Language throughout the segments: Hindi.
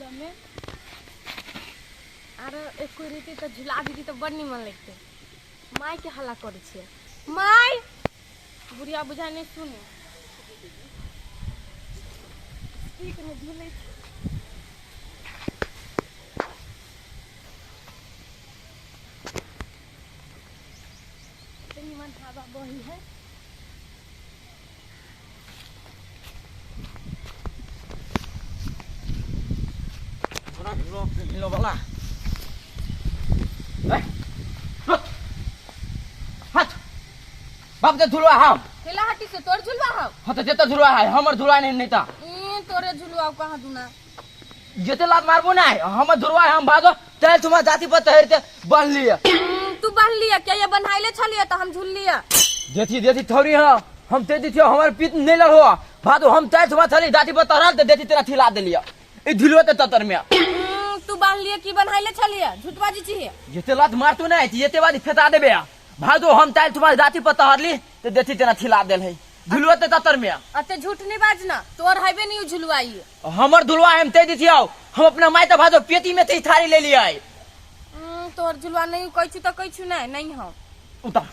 झुलुआ में आरो एक कोई रीति तो झुला दीदी तो बड़ निमन लगते माय के हल्ला करे छे माय बुढ़िया बुझा नहीं सुने ठीक में झूले निमन हवा बही है Lo bala. हाथ बाप दे झुलवा हां केला हटी से तोर झुलवा हां हां तो जेता झुलवा है हमर झुलवा नहीं ता तोरे झुलवा कहां दुना जेते लात मारबो ना हमर झुलवा हम भागो चल तुम जाति पर तहरते बन लिया तू बन लिया क्या ये बनाइले छलिए तो हम झुल लिया देती थोड़ी हां हम ते दी हमर पीत नहीं लड़ो भादो हम तय तुम चली जाति पर तरल ते देती तेरा थिला दे लिया ई झुलवा ते ततर में तू बांध लिया की बनाइले छलिए झूठबाजी छी जेते लात मारतो ना जेते बादी फेता देबे भादो हम तय तुम्हारी जाति पर तहरली ते देती तेरा थिला देल है झुलवा ते ततर में अते झूठ नहीं बाजना तोर हइबे नहीं झुलवाई हमर झुलवा हम ते दी हम अपना माई तो भादो पेटी में ते थारी ले लिया तोर झुलवा नहीं कहछु तो कहछु नहीं हम उतार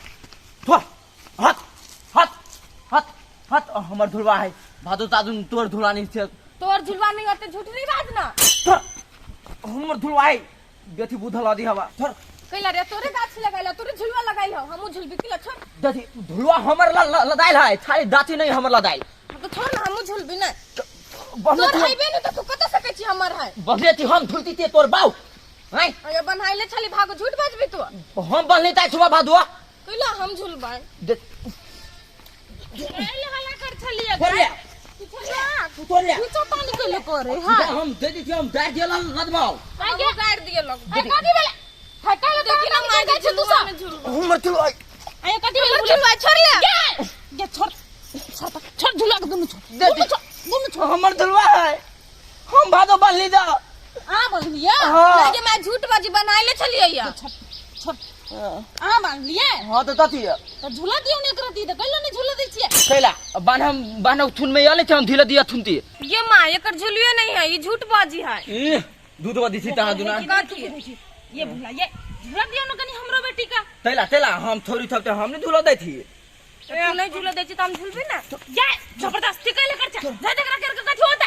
थोड़ हाथ हाथ हाथ हाथ हमर झुलवा है भादो ताजुन तोर झुलवा नहीं छे तोर झुलवा नहीं होते झूठ नहीं बाजना हमर झुलवा है बेटी बुधल आदि हवा थोड़ कैला रे तोरे गाछ लगाइला तोरे झुलवा लगाइल हमहु झुलबी किला छोड़ देखी झुलवा हमर लदाइल है थारी दाती नहीं हमर लदाइल तो छोड़ ना हमहु झुलबी ना तोर हइबे न तो तू कत सके छी हमर है बहलेती हम झुलती ते तोर बाऊ हैं अरे बनाइले छली भागो झूठ बाजबी तू हम बहले ताई सुबह भादुआ कैला हम झुलबाई कैला हला कर छलिए छोड़ ले तू छोड़ ले तो पानी के लोग रे हां हम दे दी हम दार दिया लदबाओ काहे गाड़ दिए लोग है काटी वाला है काला देखी ना मार गए छ तू सब हमर झुलवा आए काटी वाला झुलवा छोड़ ले ये छोड़ छोड़ झुला के दोनों दोनों छोड़ हमर झुलवा है हम भादो बहली दा आ बहलिया लगे मैं झूठ बाजी बनाइले छलिए या छोड़ आ मान लिए हां तो तती तो झूला दियो ने करती तो कैला ने झूला दै छिए कैला बान्ह थुन में आले हम ढीला दिया थुनती ये मां एकर झुलिए नहीं है ये झूठ बाजी है दूध वादी थी ता दुना ये भूला ये झूला दियो न कनी हमरो बेटी का तेला हम थोड़ी थपते हमने झूला दै थी तू नहीं झूला दै छी त हम झूलबी ना ये जबरदस्ती कैले कर जा देख रहा कर कथि होता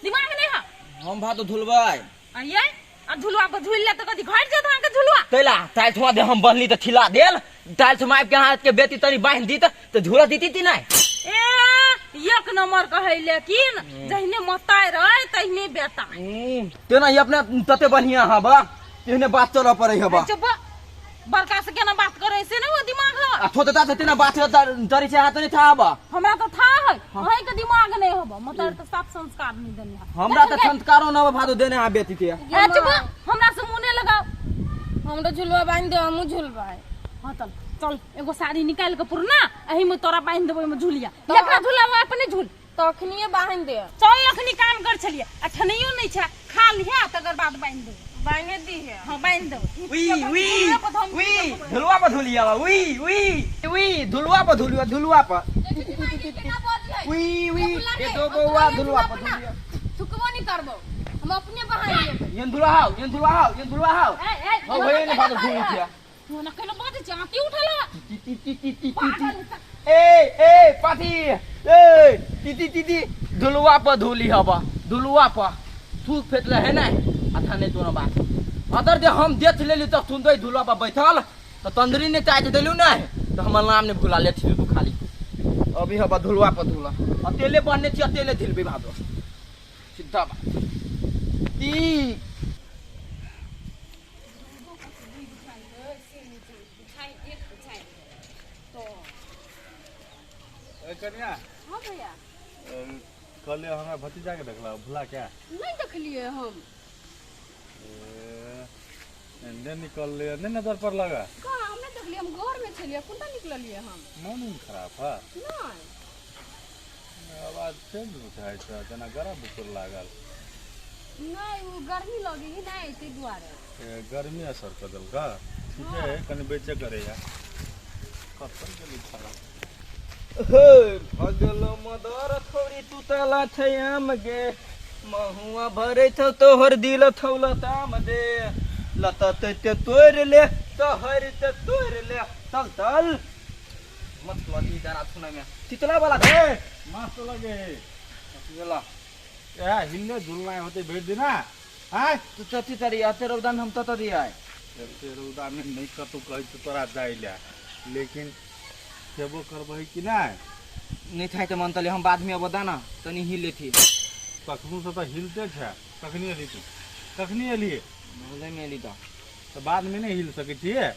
दिमाग में नहीं है हम भादो झुलबाई आइए आ झुलवा को झूल ले तो कथि घट जात हां के झुलवा तेला ताल थवा दे हम बहली त थिला देल ताल से माइप के हाथ के बेटी तनी बांध दी त झूला दीती ती नहीं ए एक नंबर कहै लेकिन जहने मताय रहे तहने बेटा तेना ये अपने तते बढ़िया हबा तेने बात चल पड़े हबा चुप बड़का से केना बात करे से ना वो दिमाग है आ थोते ता तेना बात तरी से हाथ नहीं था हबा हमरा तो था है वही के दिमाग नहीं होबा मतलब तो साफ संस्कार नहीं देने हमरा त संस्कारो न भादो देने आ बेटी के चुप हमरा से मुंह नहीं लगाओ हमरा झुलवा बांध दे हमहु झुलबाई हां चल एगो साड़ी निकाल के पुरना एही में तोरा बांध देबो में झुलिया एकरा झुलावा अपने झुल तखनिए बांध दे चल लखनी काम कर छलिए अठनियो नहीं छा खा लिया तकर बाद बांध दे बांध दी है हां बांध दे वी झुलवा पर झुलिया वी झुलवा पर झुलवा पर वी ये दो बौआ झुलवा पर झुलिया थुकबो नहीं करबो हम अपने बहाई ले ये झुलवा हाउ हो भई ने भादो झुली थिया तू न केलो बात जा की उठला ए पाटी ए ती झुलवा पर झुली हबा झुलवा पर थूक फेतले है ना अच्छा नहीं तो ना बात अदर दे हम देख लेली त सुन दई झुलवा पर बैठल त तंदरी ने काट देलु ना तो हमर नाम ने भुला ले थी तू खाली अभी हबा झुलवा पर झुला अकेले बनने छी अकेले झिलबे भादो सीधा बात ती कन्या हां भैया कल हमरा भतीजा के देखला भुला क्या नहीं देखलिए हम ने निकल ले ने नजर पर लगा का हम नहीं देखलिए हम घर में छलिए कुंता निकललिए हम मन खराब है नहीं आवाज चेंज उठाय छ जना गरम बुकुर लागल नहीं वो गर्मी लगी ही नहीं ते दुआरे गर्मी असर कर दल का ठीक है कने बेचे करे या कतन के लिखा हे भगल मदर थोड़ी तू तला छै हम गे महुआ भरे थो तोहर दिल थौला ताम दे लतत ते तोड़ ले तोहर ते तोड़ ले चल चल मत लगी जरा सुना में तितला वाला ए मस्त लगे चला या हिलने झुलना होते भेज देना हां तू चती तारी आते रौदान हम तो दिया है तेरे रौदा में नहीं कतु कहि तो तोरा जाइला लेकिन सेबो करबही कि नहीं नहीं था तो मन तले हम बाद में अब दाना तनी हिले थी कखनू से तो हिलते छे कखनी एली तू कखनी एलिए भले में ली तो बाद में नहीं हिल सके छिए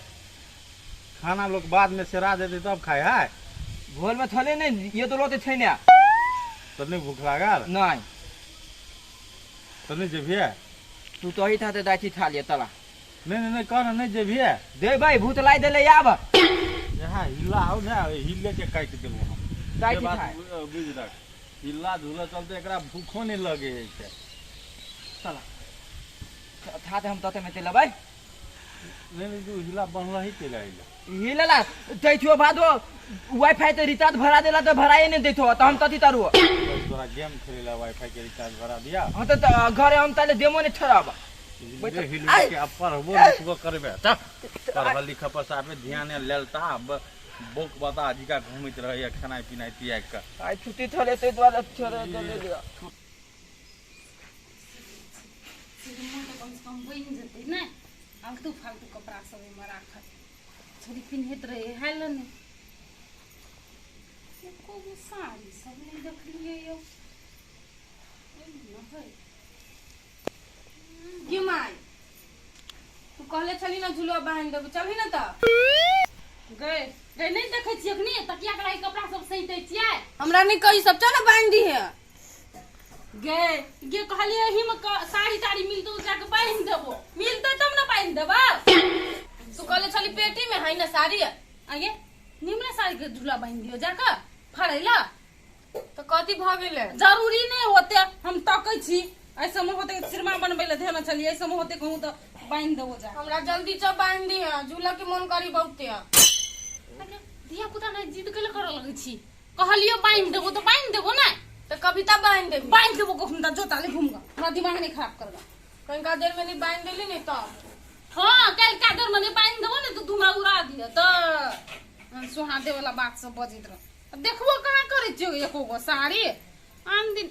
खाना लोग बाद में सेरा देते तब खाए है भोल में थले नहीं ये तो लोते थे ना तो नहीं भूख लागल नहीं तो नहीं जेबिए तू तो ही था ते दाची खा लिया तला नहीं कहना नहीं जेबिए दे भाई भूत लाई दे ले आब यहाँ हिला हो ना हिले के काट देबो हम काट ये बात खाए बुझ रख हिला झूला चलते एकरा भूखो नहीं लगे छै चला था ते हम तते में तेला भाई नहीं जो हिला बनला ही केला हिला हिलला दैथो भादो वाईफाई ते रिचार्ज भरा देला तो भराए नहीं देथो तो हम तती तारू बस तोरा गेम खेलेला वाईफाई के रिचार्ज भरा दिया हम तो घरे हम ताले देमो नहीं ठराब हिले हिले के अपर वो लिखबो करबे त पढ़ल लिख पर साबे ध्यान लेलता अब बोक बता जी का घूमित रहे खाना पीना पिया के आई छुट्टी थले ते द्वारा छोरे दे ले लिया कम से कम बन जते ना आलतू फालतू कपड़ा सब में राखत छोरी पिन्हत रहे हेलो ने एको गो साड़ी सब नहीं देख लिए यो ना भाई ये माई तू कहले छली ना झुलवा बांध देब चलही ना त गए गए नहीं देखे छियै कि तकिया के कपड़ा सब सहिते छियै हमरा नहीं कही सब चल बांध दी है गे गे कहलिए एही में साड़ी ताड़ी मिलतो जाके बांध देबो मिलते तब ना बांध देबा तू कहले छली पेटी में है ना साड़ी आगे निमने साड़ी के झूला बांध दियो जाके फड़ैला तो कथी भ गेले जरूरी नहीं होते हम तकै छी ऐसे में होते सिरमा बनबे ले देना चलिए ऐसे में होते कहूं तो बांध देबो जा हमरा जल्दी से बांध दी है झूला के मन करी बहुते दिया पुता नहीं जिद के कर लगे छी कहलियो बांध देबो तो बांध देबो ना तो कविता बांध देबो कहूं त जोता ले घूमगा हमरा दिमाग नहीं खराब करगा कहीं का देर में नहीं बांध देली नहीं तो हां कल का देर में नहीं बांध देबो ना तो धुमा उड़ा दिया तो सुहादे वाला बात सब बजित रह देखबो कहां करे छियो एको गो साड़ी आन दिन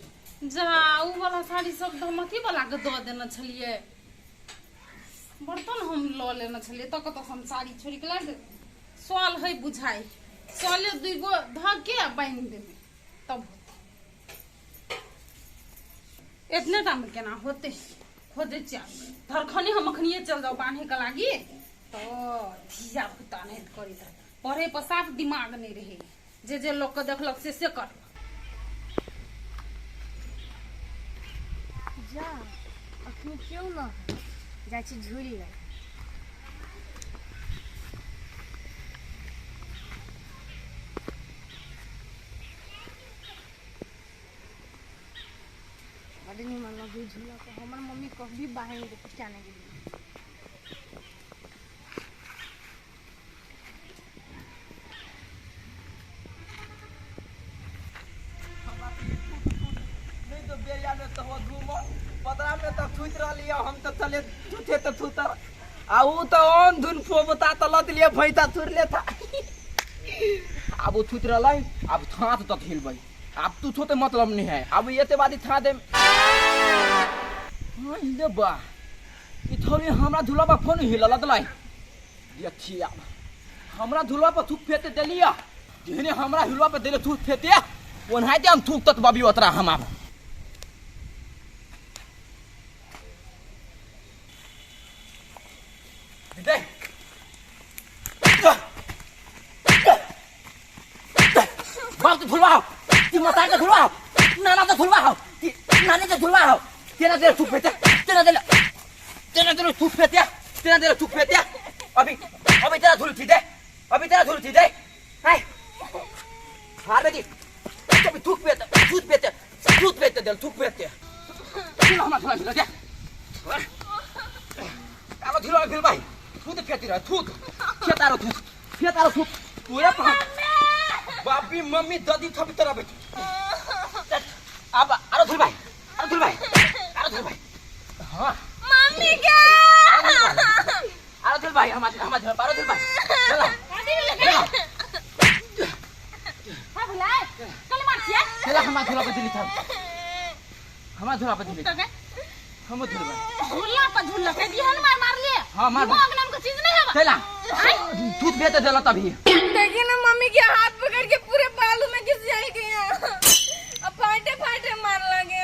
जाऊ वाला साड़ी सब धमकी वाला के दो देना छलिए बर्तन हम लो लेना छलिए तो कत हम साड़ी छोड़ी के लाग सवाल है बुझाई सवाले दुगो धके बांध देबे तब इतने टाइम में केना होते खोदे चाल धरखनी हम अखनिए चल जाओ बांधे के लागी तो धिया पुता नहीं करी त पढ़े पर साफ दिमाग नहीं रहे जे लोग के देखलक से कर जा अखनी क्यों ना जाइ छी झूली गई बड़ी निमन लगी झूला को हमार मम्मी कभी बाहर दे पहचाने के लिए नहीं तो बेरिया में तो घूमो पतरा में तो थुत रहली हम तो चले थुथे तो थुतर आ ऊ तो ऑन धुन फोबता तो लत लिए भैता थुर ले था अब ऊ थुत रहलै अब थात तक हिलबै अब तू छोटे मतलब नहीं है अब ये ते बादी था दे हां ले बा ई थोड़ी हमरा झूला पर फोन हिलल दलाई देखिए अब हमरा झूला पर थूक फेते देलिया जेने हमरा झूला पर देले थूक फेते ओनहाते हम थूक तक बाबी ओतरा हम आब दे बाप तो झुलवाओ ती मता के झुलवाओ नाना तो झुलवाओ नानी तो झुलवाओ तेरा दे थूक फेते तेरा दे थूक फेते अभी तेरा झुल थी दे अभी तेरा झुल थी दे हाय हां बेटी अभी थूक फेते दे थूक फेते चलो हम झुला दे अब झुला फिर भाई थूक फेती रहा थूक फेतारो थूक पूरा बापी मम्मी दादी थपी तरह बेटी अब अरे धुल भाई चला हमारा झूला पे दिली था हमारा झूला पे दिली तो के हम झूलबा झूला पर झूला के दिहन मार लिए हाँ, मार। दिमाग नाम का चीज नहीं है चला दूध बेच देला तभी देखिए ना मम्मी के हाथ पकड़ के पूरे बालू में घिस जाए गया। अब फाटे फाटे मार लगे।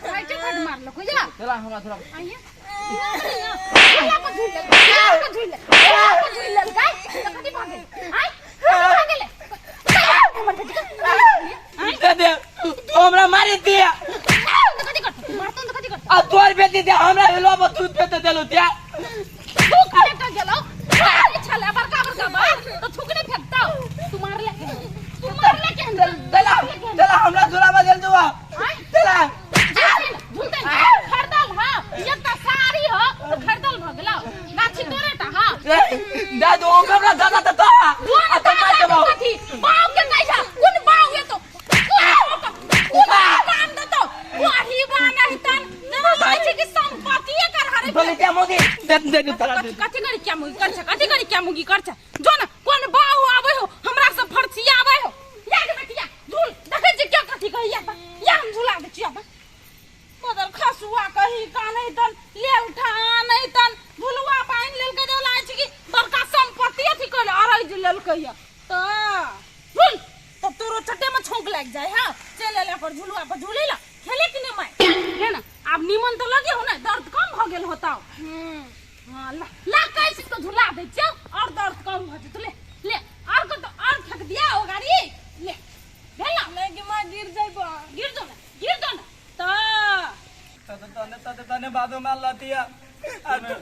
फाटे फाट मार लो कोई जा चला हमारा झूला पे आइए झूला पर झूल ले काय तो कदी भागे आई भागे ले हमर बेटी दे दे तू हमरा मारी दिया तो कदी कर मारतो तो कदी कर आ तोर बेटी दे हमरा हेलो अब दूध बेच देलो त्या तू करे का गेलो छला बड़का बा तो थुकने फेंकता तू मार ले के अंदर चला हमरा झूला पे गेल जुआ चला झूलते खरदल हां ये त सारी हो तो खरदल भगला गाछी तोरे ता हां दादू हमरा दादा त आ त मार के बाव के नहीं जा कुन बाव ये तो काम दे तो वाही बा नहीं तन ना लाइचे की संपत्ति कर हरे बोले क्या मोदी दे कथि करी क्या मुगी कर छ कथि करी क्या मुगी कर छ जो ना कोन बाव आवे हो हमरा से फरसिया आवे हो या के बेटिया झूल देखे छी क्या कथि कही या हम झूला दे छिया बदल खसुआ कही का नहीं तन ले उठा नहीं तन झुलवा पाइन लेल के देला छी की बड़का संपत्ति अथि कर अरई ज लेल कहिया त झूल तब तोरो छट्टे में छौंक लग जाए हां चले ले पर झुलवा पर झूले ला खेले कि नहीं मैं है ना अब निमन तो लगे हो ना दर्द कम भ गेल होता हां ला कैसे तो झुला दे छ और दर्द कम भ जत ले और को तो और फेंक दिया ओ गाड़ी ले भेला लेके मां गिर जाइबो गिर दो ना तने बादो मार लतिया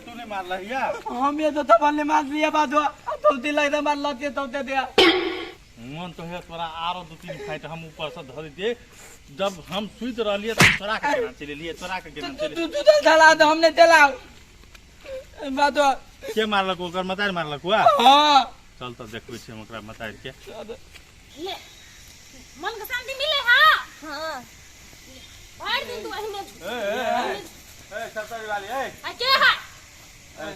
तूने मार लिया हम ये तो तबले मार लिया बादो तुलती लगा मार लतिया तौते दिया मन तो है तोरा आरो 2-3 फाइट हम ऊपर से धर दे जब हम सुइत रहलिए तो तोरा के केना चले लिए तोरा के केना चले तू तो चला तो हमने चला बादो के मारलक ओकर मतार मारलक हुआ हां चल तो देखबै छै ओकरा मतार के ले मन का शांति मिले हां हां बाहर दिन तू वही में ए सरकारी वाली ए के है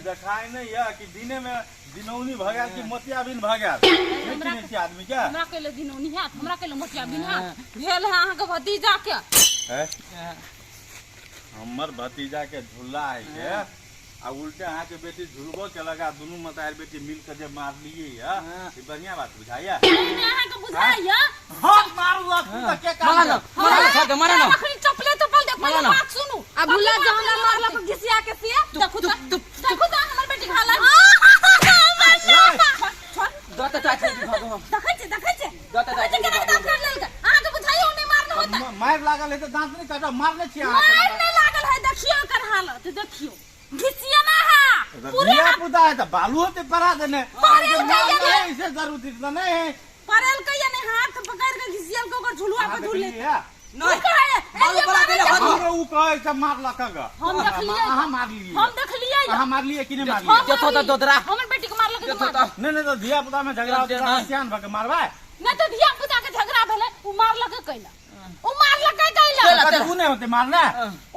देखाई नहीं है कि दिने में दिनौनी भगा कि मोतिया बिन भगा नहीं छी आदमी के हमरा के ले दिनौनी हाथ हमरा के ले मोतिया बिन हाथ भेल है अहाँ के भतीजा के हमर भतीजा के झुल्ला है के आ उल्टे अहाँ के बेटी झुलबो के लगा दोनों मतार बेटी मिल के जे मार लिए है ई बढ़िया बात बुझाइया अहाँ के बुझाइया हम मारू तो के काम मारा ना अखनी चपले चपल दे पहले बात सुनु अब भुला जा हमरा मारला को घिसिया के से देखो तो हमर बेटी खाला दत चाची भगवान देखै छे दत चाची अहाँ के बुझाइयो नहीं मारना होता मार लागल है तो दांत नहीं काटा मारने छी मार नहीं लागल है देखियो कर हालत देखियो घिसिया ना है पूरे दिया पुता है तो बालू होते परा देने ऐसे जरूरत इतना नहीं है परल के ने हाथ पकड़ के घिसियल को कर झुलवा पे झूल ले नहीं बालू पड़ा के हमरे ऊ कहे से मारला कगा हम देख लिए हां मार लिए हम देख लिए हां मार लिए कि नहीं मार लिए जो तो दोदरा हमर बेटी को मारल के नहीं नहीं तो दिया पुता में झगड़ा होता सियान भके मारबा न तो धिया पुता के झगड़ा भेले उ मारल के कैला उ मारल के कैला तू नहीं होते मारना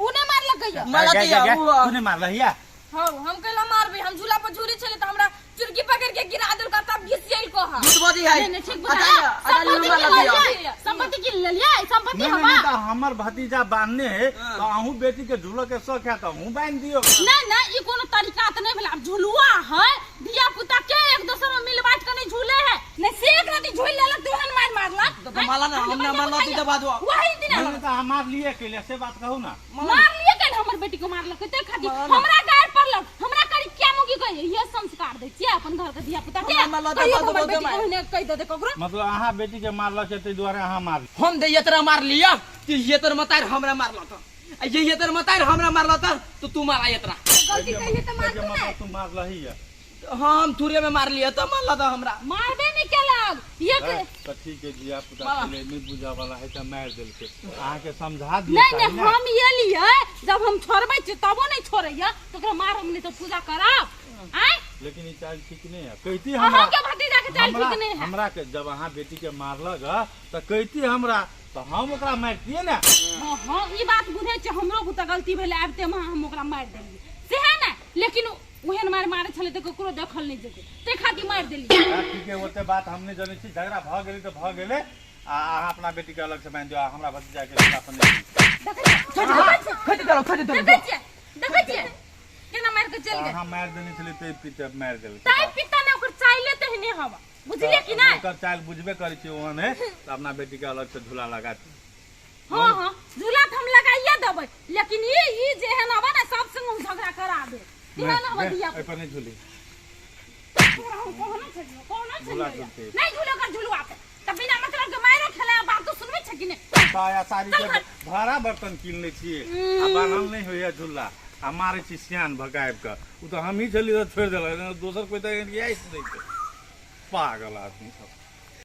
उने मारल के मारतिया तू नहीं मारला हिया हां हम कैला मारबे हम झूला पर झूरी छले त हमरा चुरकी पकड़ के गिरा देल का तब घिसियल को हा दूधबदी है नहीं ठीक बुझाया संपत्ति की ले लिया संपत्ति नहीं हवा नहीं तो हमर भतीजा बांधने है तो आहू बेटी के झूलो के शौक है तो हूं बांध दियो नहीं नहीं ई कोनो तरीका त नहीं भेला अब झुलुआ है धिया पुता के एक दूसरे में मिल बांट के नहीं झूले है नहीं से एक राती झूल लेलक तुहन मारला तो माला ना हमने मारला ती तो बादो वही दिन नहीं तो हम मार लिए के लिए से बात कहू ना मार लिए कल हमर बेटी को मारलक ते खाती हमरा गाड़ पड़लक हमरा करी क्या मुगी कहि ये संस्कार दै छी अपन घर के धिया पुता के हमर बेटी को ने कहि दे ककरो मतलब अहाँ बेटी के मारला से ते द्वारा अहाँ मार हम दे येतरा मार लिया कि येतर मतार हमरा मारला त ये येतर मतार हमरा मारला त तो तू मारा येतरा गलती कहिए त मार दू ना तू मारला ही है हम थुरे में मार लिया त मारला त हमरा मारबे नहीं केलक ये तो ठीक है दिया पुता के लिए नहीं बुझा वाला है तो मार देल के अहाँ के समझा दिया नहीं नहीं हम ये लिए जब हम छोड़बै छी तबो नहीं छोड़ैया तो ओकरा मार हमने तो पूजा करब आय लेकिन ये चाल ठीक नहीं है कहती अहाँ हमरा के भतीजा के चाल ठीक नहीं है हमरा के जब अहाँ बेटी के मारलक तो कहती हमरा तो हम ओकरा मारतिए ना हां ई बात बुझे छ हमरो बुता गलती भेले आबते में हम ओकरा मार देलिए से है ना लेकिन ओहन मारे छले त ककरो देखल नहीं जेते ते खाती मार देलिए ठीक है ओते बात हमने जने छी झगड़ा भ गेली तो भ गेले आ अपना बेटी के अलग से बांध दियो, हमरा भतीजा के लड़का अपन नहीं। खटी चलो देखै छियै केना मार के चल गए। हम मार देने छली ते पिता मार देल। ताई पिता ने ओकर चाइले ते नहीं हवा बुझलिए कि नहीं। ओकर चाल बुझबे करै छी ओहन है त अपना बेटी के अलग से झूला लगा दी। हां हां झूला त हम लगाइए देबै, लेकिन ई जे है ना ना सब संग हम झगड़ा करा दे। दिना ना बदिया ए पर नहीं झूली। झूला नहीं झूलो कर झूलवा पे त बिना मतलब के मारो खेला बात तो सुनबे छ कि नहीं। साया सारी के भाड़ा बर्तन कीन ले छी आ बनल नहीं होया झूला। हमारे छी सियान भगायब का उ तो हम ही चली छोड़ देल, दोसर कोई त आई नहीं। पागल आदमी सब।